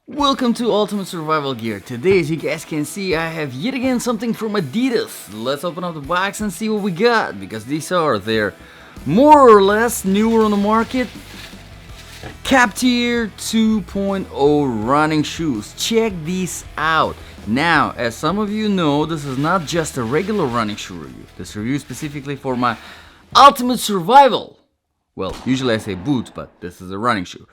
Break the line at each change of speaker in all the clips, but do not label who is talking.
Welcome to Ultimate Survival Gear. Today, as you guys can see, I have yet again something from Adidas. Let's open up the box and see what we got, because these are their more or less newer on the market Kaptir 2.0 running shoes. Check these out. Now, as some of you know, this is not just a regular running shoe review. This review is specifically for my Ultimate Survival. Well, usually I say boots, but this is a running shoe.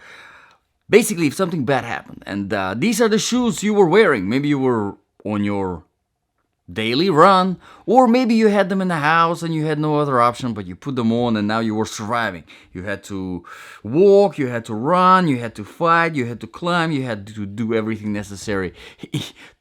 Basically, if something bad happened, and these are the shoes you were wearing, maybe you were on your daily run, or maybe you had them in the house and you had no other option, but you put them on and now you were surviving. You had to walk, you had to run, you had to fight, you had to climb, you had to do everything necessary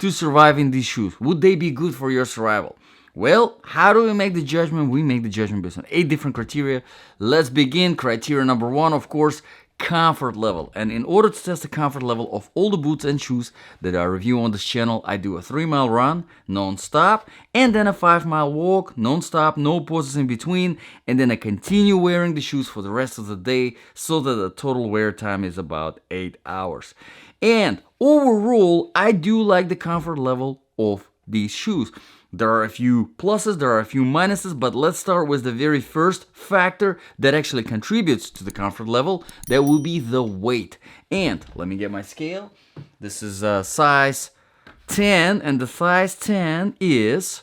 to survive in these shoes. Would they be good for your survival? Well, how do we make the judgment? We make the judgment based on 8 different criteria. Let's begin. Criteria number 1, of course, comfort level. And in order to test the comfort level of all the boots and shoes that I review on this channel, I do a 3-mile run non-stop, and then a 5-mile walk non-stop, no pauses in between, and then I continue wearing the shoes for the rest of the day, so that the total wear time is about 8 hours. And overall, I do like the comfort level of these shoes. There are a few pluses, there are a few minuses, but let's start with the very first factor that actually contributes to the comfort level. That will be the weight. And let me get my scale. This is a size 10, and the size 10 is,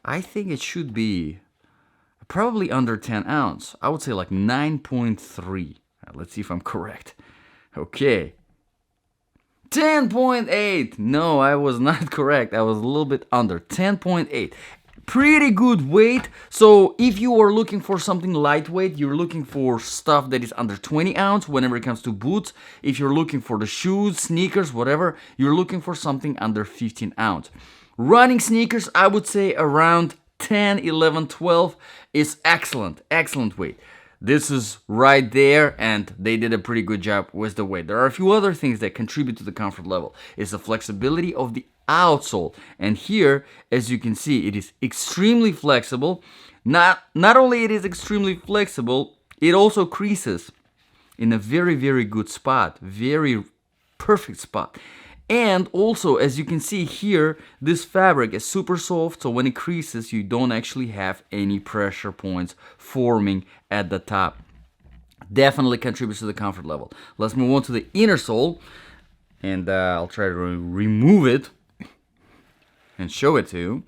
I think it should be probably under 10 ounce. I would say like 9.3. Let's see if I'm correct. Okay. 10.8. No, I was not correct. I was a little bit under. 10.8. Pretty good weight. So if you are looking for something lightweight, you're looking for stuff that is under 20 ounce whenever it comes to boots. If you're looking for the shoes, sneakers, whatever, you're looking for something under 15 ounce. Running sneakers, I would say around 10, 11, 12 is excellent. Excellent weight. This is right there, and they did a pretty good job with the weight. There are a few other things that contribute to the comfort level. It's the flexibility of the outsole. And here, as you can see, it is extremely flexible. Not only it is extremely flexible, it also creases in a very, very good spot. Very perfect spot. And also, as you can see here, this fabric is super soft, so when it creases, you don't actually have any pressure points forming at the top. Definitely contributes to the comfort level. Let's move on to the inner sole, and I'll try to remove it and show it to you.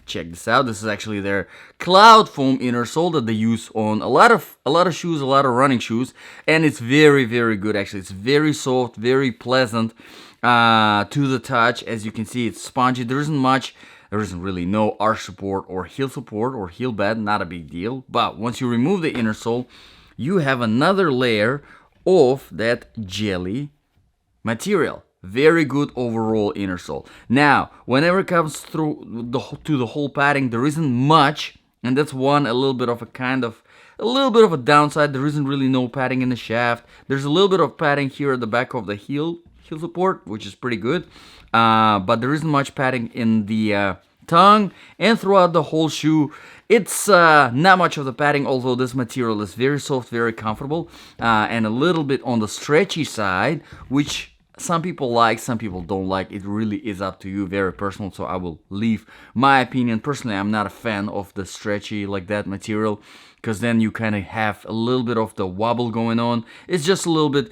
Check this out. This is actually their Cloudfoam inner sole that they use on a lot of shoes, a lot of running shoes, and it's very, very good. Actually, it's very soft, very pleasant to the touch. As you can see, it's spongy. There isn't really no arch support or heel bed. Not a big deal. But once you remove the inner sole, you have another layer of that jelly material. Very good overall inner sole. Now, whenever it comes through to the whole padding, there isn't much, and that's a little bit of a downside. There isn't really no padding in the shaft. There's a little bit of padding here at the back of the heel support, which is pretty good. But there isn't much padding in the tongue, and throughout the whole shoe, it's not much of the padding, although this material is very soft, very comfortable, and a little bit on the stretchy side, which some people like, some people don't like. It really is up to you, very personal, so I will leave my opinion. Personally, I'm not a fan of the stretchy like that material, because then you kind of have a little bit of the wobble going on. It's just a little bit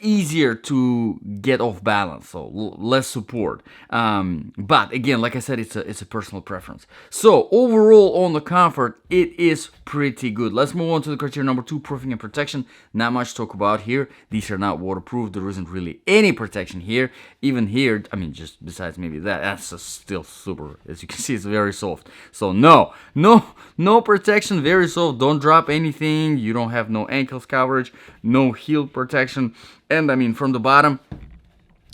easier to get off balance, so less support. But again, like I said, it's a personal preference. So overall on the comfort, it is pretty good. Let's move on to the criteria number 2, proofing and protection. Not much to talk about here. These are not waterproof. There isn't really any protection here. Even here, I mean, just besides maybe that's still super. As you can see, it's very soft. So no protection, very soft. Don't drop anything. You don't have no ankles coverage, no heel protection. And I mean, from the bottom,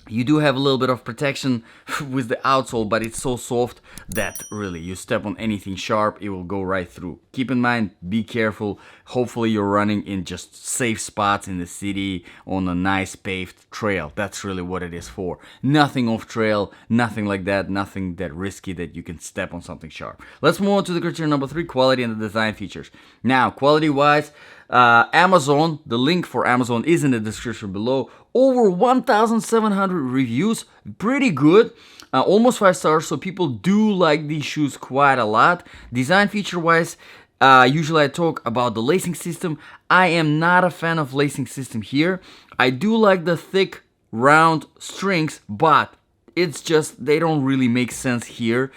you do have a little bit of protection with the outsole, but it's so soft that really you step on anything sharp, it will go right through. Keep in mind, be careful. Hopefully you're running in just safe spots in the city on a nice paved trail. That's really what it is for. Nothing off trail, nothing like that, nothing that risky that you can step on something sharp. Let's move on to the criteria number 3, quality and the design features. Now, quality wise, Amazon, the link for Amazon is in the description below. over 1,700 reviews, pretty good. Almost 5 stars, so people do like these shoes quite a lot. Design feature wise, usually I talk about the lacing system. I am not a fan of lacing system here. I do like the thick round strings, but it's just they don't really make sense here,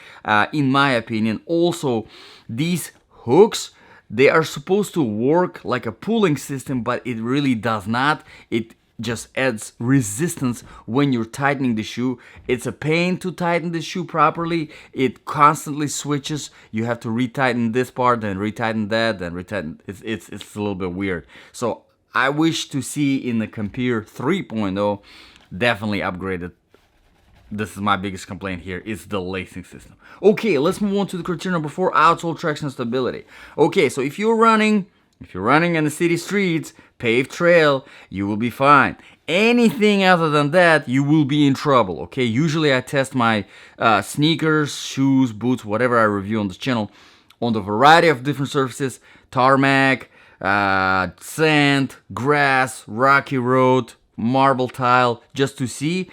in my opinion. Also, these hooks, they are supposed to work like a pulling system, but it really does not. It just adds resistance when you're tightening the shoe. It's a pain to tighten the shoe properly. It constantly switches. You have to retighten this part, then retighten that, then retighten. It's a little bit weird. So I wish to see in the Kaptir 3.0 definitely upgraded. This is my biggest complaint here, is the lacing system. Okay, let's move on to the criteria number 4, outsole traction stability. Okay, so if you're running in the city streets, paved trail, you will be fine. Anything other than that, you will be in trouble, okay? Usually I test my sneakers, shoes, boots, whatever I review on this channel, on the variety of different surfaces: tarmac, sand, grass, rocky road, marble tile, just to see.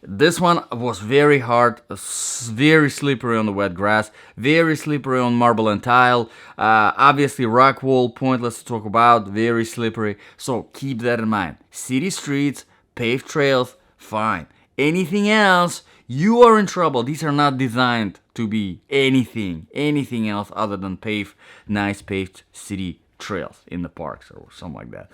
This one was very hard, very slippery on the wet grass, very slippery on marble and tile. Obviously rock wall, pointless to talk about, very slippery. So keep that in mind. City streets, paved trails, fine. Anything else, you are in trouble. These are not designed to be anything else other than nice paved city trails in the parks or something like that.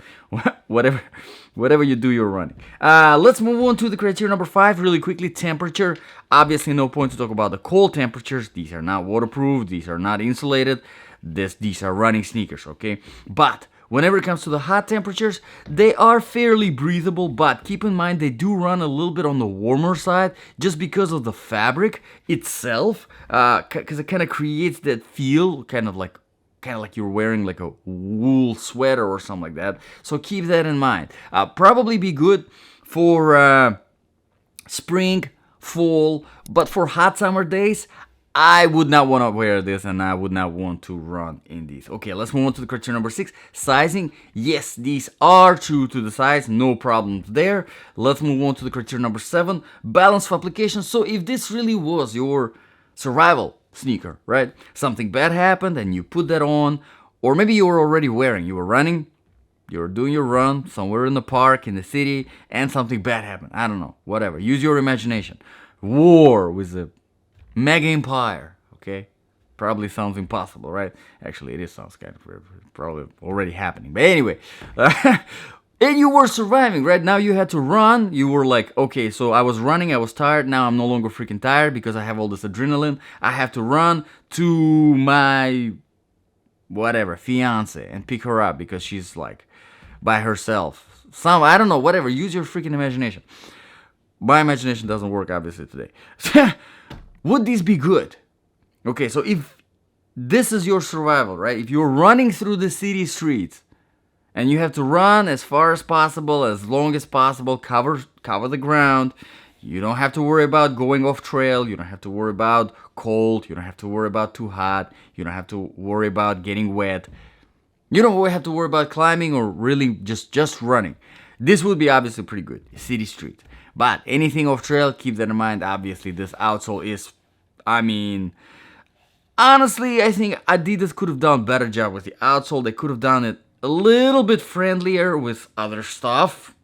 whatever you do, you're running. Let's move on to the criteria number 5 really quickly. Temperature. Obviously no point to talk about the cold temperatures. These are not waterproof, these are not insulated, these are running sneakers, okay? But whenever it comes to the hot temperatures, they are fairly breathable, but keep in mind they do run a little bit on the warmer side just because of the fabric itself, because it kind of creates that feel, kind of like you're wearing like a wool sweater or something like that. So keep that in mind. Probably be good for spring, fall, but for hot summer days, I would not want to wear this, and I would not want to run in these. Okay, let's move on to the criteria number 6. Sizing. Yes, these are true to the size, no problems there. Let's move on to the criteria number 7. Balance of application. So if this really was your survival sneaker, right? Something bad happened and you put that on, or maybe you were already wearing, you were running, you were doing your run somewhere in the park, in the city, and something bad happened. I don't know, whatever. Use your imagination. War with a mega empire, okay? Probably sounds impossible, right? Actually, it sounds kind of probably already happening. But anyway, and you were surviving, right? Now you had to run. You were like, okay, so I was running, I was tired. Now I'm no longer freaking tired because I have all this adrenaline. I have to run to my, whatever, fiance and pick her up because she's like by herself. I don't know, whatever. Use your freaking imagination. My imagination doesn't work, obviously, today. Would this be good? Okay, so if this is your survival, right? If you're running through the city streets, and you have to run as far as possible, as long as possible, cover the ground. You don't have to worry about going off trail. You don't have to worry about cold. You don't have to worry about too hot. You don't have to worry about getting wet. You don't have to worry about climbing or really just running. This would be obviously pretty good, city street. But anything off trail, keep that in mind. Obviously, this outsole is, honestly, I think Adidas could have done a better job with the outsole. They could have done it a little bit friendlier with other stuff,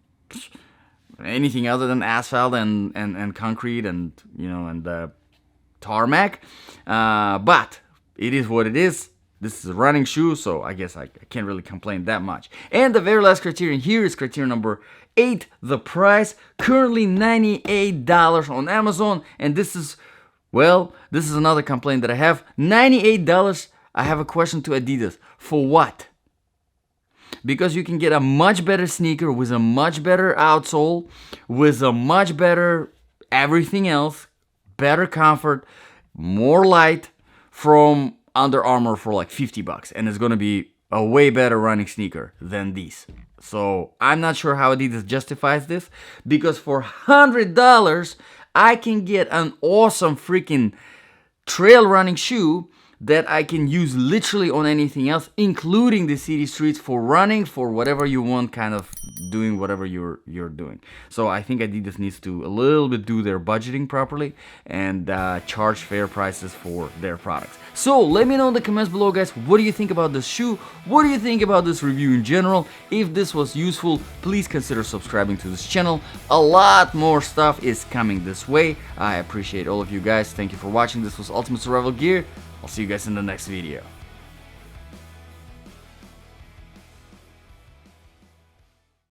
anything other than asphalt and concrete and tarmac. But it is what it is. This is a running shoe, so I guess I can't really complain that much. And the very last criterion here is criteria number 8, the price. Currently $98 on Amazon, and this is another complaint that I have. $98. I have a question to Adidas. For what? Because you can get a much better sneaker with a much better outsole, with a much better everything else, better comfort, more light from Under Armour for like $50, and it's gonna be a way better running sneaker than these. So I'm not sure how Adidas justifies this, because for $100 I can get an awesome freaking trail running shoe that I can use literally on anything else, including the city streets for running, for whatever you want, kind of doing whatever you're doing. So I think Adidas needs to a little bit do their budgeting properly and charge fair prices for their products. So let me know in the comments below, guys, what do you think about this shoe? What do you think about this review in general? If this was useful, please consider subscribing to this channel. A lot more stuff is coming this way. I appreciate all of you guys. Thank you for watching. This was Ultimate Survival Gear. I'll see you guys in the next video.